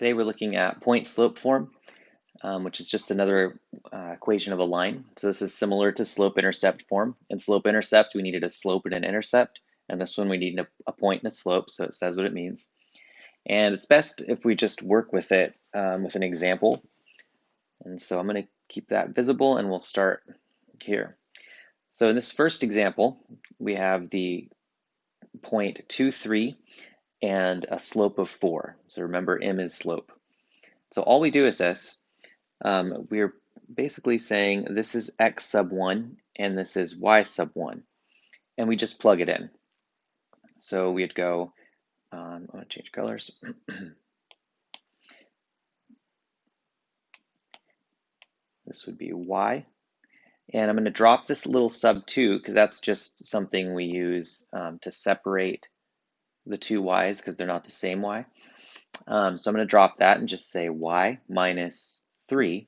Today we're looking at point-slope form, which is just another equation of a line. So this is similar to slope-intercept form. In slope-intercept, we needed a slope and an intercept, and this one we need a point and a slope, so it says what it means. And it's best if we just work with it with an example. And so I'm going to keep that visible, and we'll start here. So in this first example, we have the point 2, 3, and a slope of 4. So remember, m is slope. So all we do with this, we're basically saying this is x sub 1 and this is y sub 1, and we just plug it in. So we'd go, I'm going to change colors. This would be y, and I'm going to drop this little sub 2 because that's just something we use to separate the two y's because they're not the same y. So I'm going to drop that and just say y minus 3,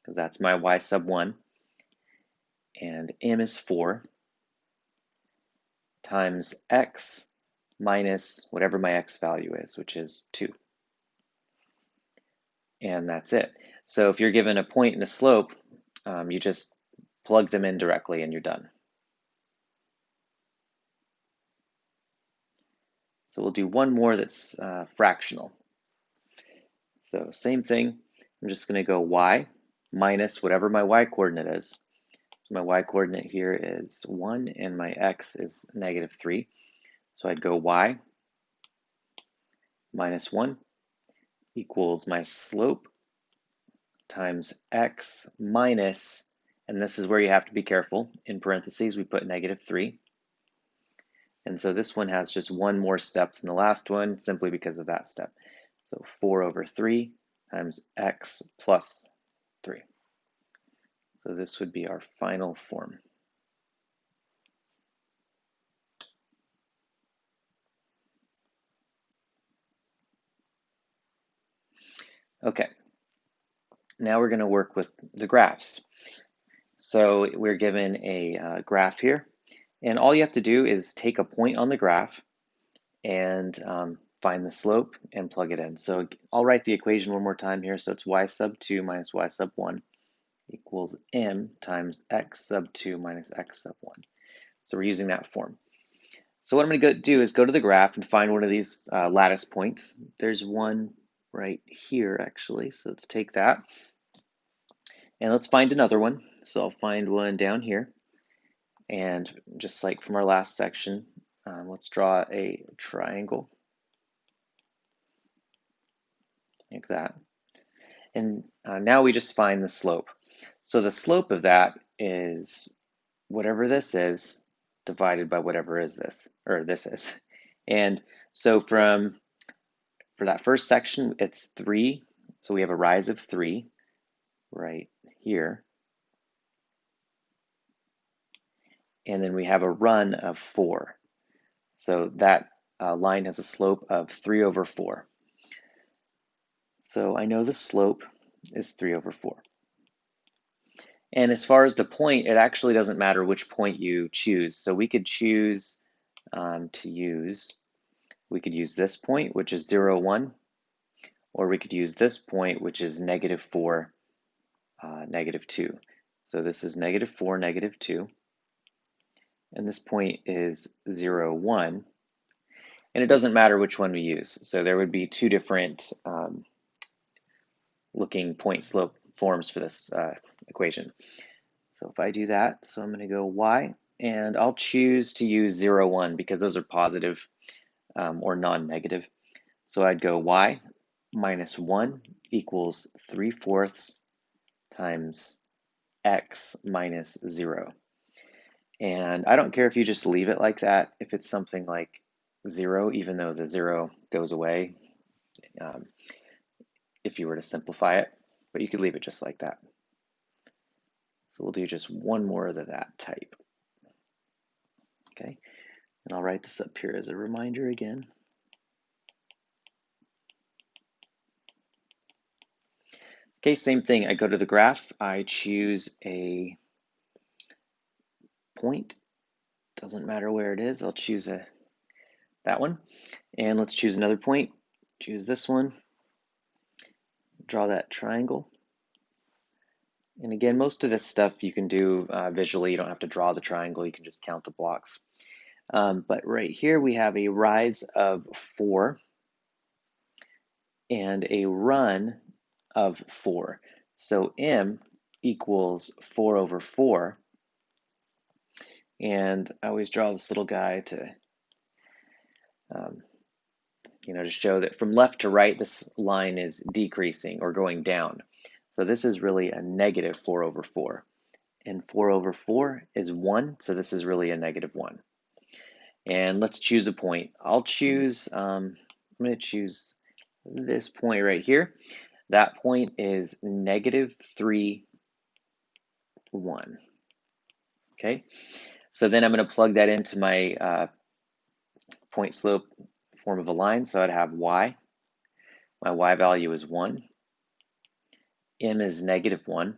because that's my y sub 1, and m is 4, times x minus whatever my x value is, which is 2. And that's it. So if you're given a point and a slope, you just plug them in directly and you're done. So we'll do one more that's fractional. So same thing, I'm just going to go y minus whatever my y coordinate is. So my y coordinate here is 1 and my x is negative 3. So I'd go y minus 1 equals my slope times x minus, and this is where you have to be careful, in parentheses we put negative 3. And so this one has just one more step than the last one simply because of that step. So 4 over 3 times x plus 3. So this would be our final form. Okay, now we're going to work with the graphs. So we're given a graph here, and all you have to do is take a point on the graph and find the slope and plug it in. So I'll write the equation one more time here. So it's y sub 2 minus y sub 1 equals m times x sub 2 minus x sub 1. So we're using that form. So what I'm going to do is go to the graph and find one of these lattice points. There's one right here, actually. So let's take that. And let's find another one. So I'll find one down here. And just like from our last section, let's draw a triangle. Like that. And now we just find the slope. So the slope of that is whatever this is divided by whatever is this, or this is. And so for that first section, it's 3. So we have a rise of 3 right here. And then we have a run of 4. So that line has a slope of 3 over 4. So I know the slope is 3 over 4. And as far as the point, it actually doesn't matter which point you choose. So we could choose we could use this point, which is 0, 1, or we could use this point, which is negative 4, negative 2. So this is negative 4, negative 2. And this point is 0, 1. And it doesn't matter which one we use. So there would be two different looking point slope forms for this equation. So if I do that, so I'm going to go y, and I'll choose to use 0, 1 because those are positive or non-negative. So I'd go y minus 1 equals 3/4 times x minus 0. And I don't care if you just leave it like that, if it's something like 0, even though the 0 goes away, if you were to simplify it, but you could leave it just like that. So we'll do just one more of that type. Okay, and I'll write this up here as a reminder again. Okay, same thing. I go to the graph, I choose a point. Doesn't matter where it is, I'll choose that one. And let's choose another point. Choose this one. draw that triangle. And again, most of this stuff you can do visually. You don't have to draw the triangle. You can just count the blocks. But right here we have a rise of 4 and a run of 4. So m equals 4 over 4. And I always draw this little guy to, to show that from left to right, this line is decreasing or going down. So this is really a negative 4 over 4. And 4 over 4 is 1, so this is really a negative 1. And let's choose a point. I'm going to choose this point right here. That point is negative 3, 1. Okay, so then I'm going to plug that into my point slope form of a line. So I'd have y. My y value is 1. M is negative 1.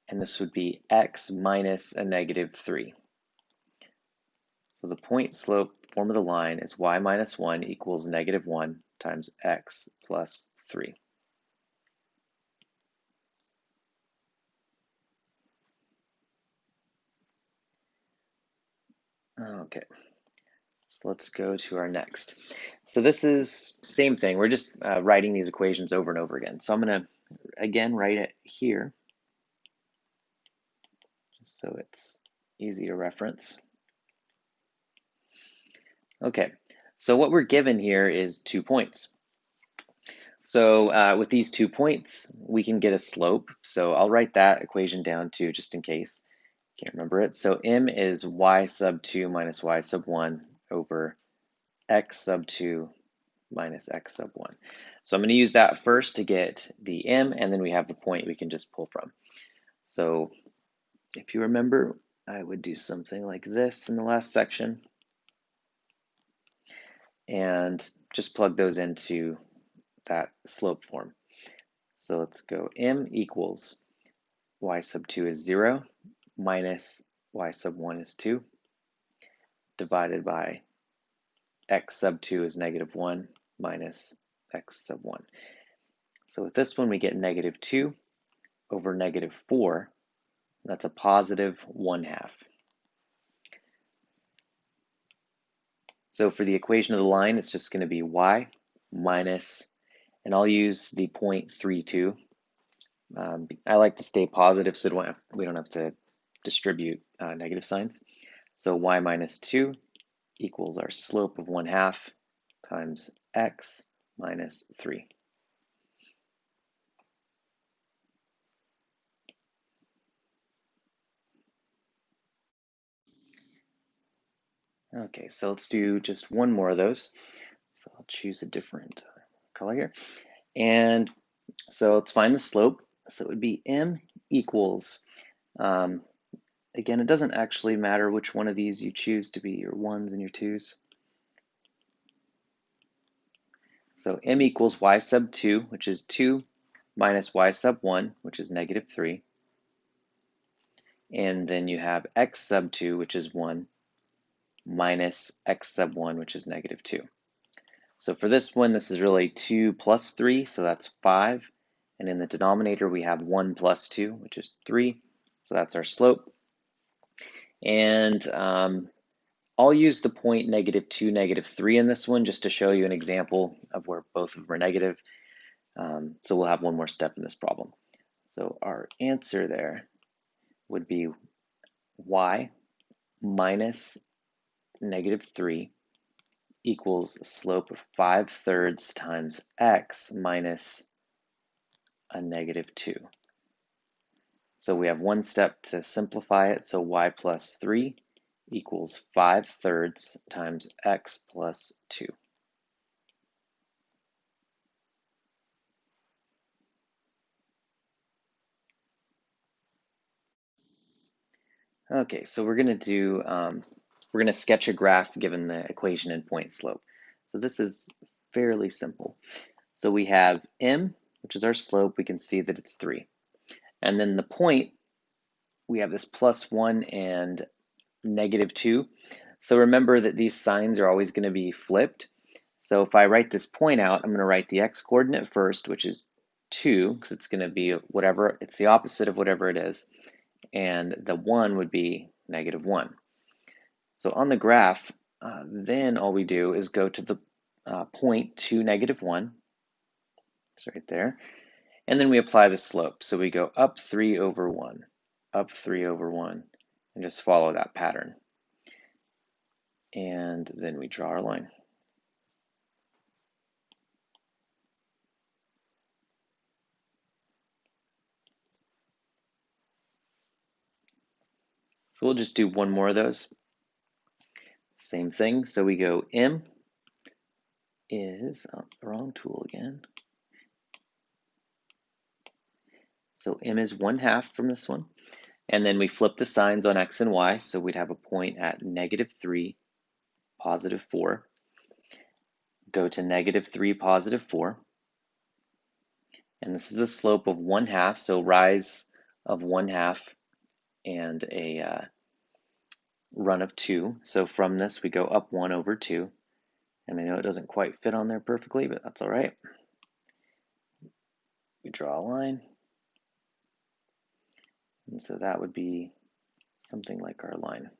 And this would be x minus a negative 3. So the point slope form of the line is y minus 1 equals negative 1 times x plus 3. Okay, so let's go to our next. So this is same thing. We're just writing these equations over and over again. So I'm going to, again, write it here just so it's easy to reference. Okay, so what we're given here is 2 points. So with these 2 points, we can get a slope. So I'll write that equation down too, just in case. Can't remember it. So m is y sub 2 minus y sub 1 over x sub 2 minus x sub 1. So I'm going to use that first to get the m, and then we have the point we can just pull from. So if you remember, I would do something like this in the last section and just plug those into that slope form. So let's go m equals y sub 2 is 0 minus y sub 1 is 2 divided by x sub 2 is negative 1 minus x sub 1. So with this one we get negative 2 over negative 4. That's a positive 1/2. So for the equation of the line, it's just going to be y minus, and I'll use the 0.32. I like to stay positive so we don't have to distribute negative signs. So y minus 2 equals our slope of 1/2 times x minus 3. Okay, so let's do just one more of those. So I'll choose a different color here. And so let's find the slope. So it would be m equals, again, it doesn't actually matter which one of these you choose to be your 1s and your 2s. So m equals y sub 2, which is 2 minus y sub 1, which is negative 3. And then you have x sub 2, which is 1, minus x sub 1, which is negative 2. So for this one, this is really 2 plus 3, so that's 5. And in the denominator, we have 1 plus 2, which is 3. So that's our slope. And I'll use the point negative 2, negative 3 in this one just to show you an example of where both of them are negative. So we'll have one more step in this problem. So our answer there would be y minus negative 3 equals the slope of 5/3 times x minus a negative 2. So we have one step to simplify it. So y plus 3 equals 5/3 times x plus 2. Okay, so we're going to sketch a graph given the equation and point slope. So this is fairly simple. So we have m, which is our slope. We can see that it's 3. And then the point, we have this plus 1 and negative 2. So remember that these signs are always going to be flipped. So if I write this point out, I'm going to write the x coordinate first, which is 2, because it's going to be whatever, it's the opposite of whatever it is, and the 1 would be -1. So on the graph, then all we do is go to the point to -1, it's right there, and then we apply the slope. So we go up 3 over 1, up 3 over 1, and just follow that pattern. And then we draw our line. So we'll just do one more of those. Same thing. So we go m is, wrong tool again. So m is 1/2 from this one. And then we flip the signs on x and y. So we'd have a point at -3, +4. Go to -3, +4. And this is a slope of 1/2. So rise of 1/2 and a run of 2. So from this, we go up 1 over 2. And I know it doesn't quite fit on there perfectly, but that's all right. We draw a line. And so that would be something like our line.